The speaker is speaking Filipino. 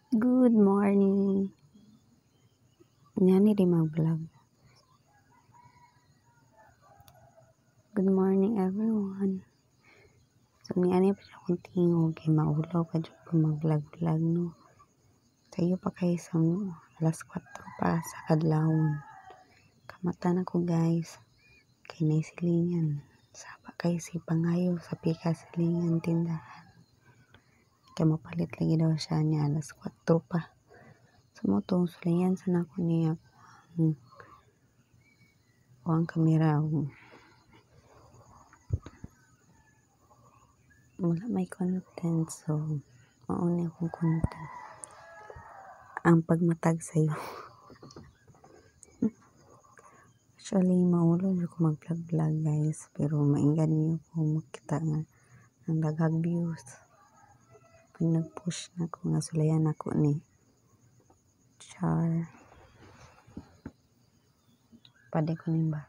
Good morning. Nyani di mag-vlog. Good morning everyone. So ani pa siya kung tingog kay maulaw pa dyan ko mag-vlog no. Tayo pa kayo sa alas 4 pa sa kadlawon. Kamata na ko guys. Kay naisilingan. Sapa kayo si Pangayo sa Pika Silingan tindahan. Kaya mapalit lagi daw siya niya alas 4 pa. Sumutong sulian sana ko niya ang kamera. Wala may content, so mauni akong content. Ang pagmatag sa'yo. Actually, maulo ko mag-vlog guys, pero mainggan niyo kung makita nga ang daghang views. Pag nag-push na ko nga sulayan ako ni Char. Pwede ko nimba.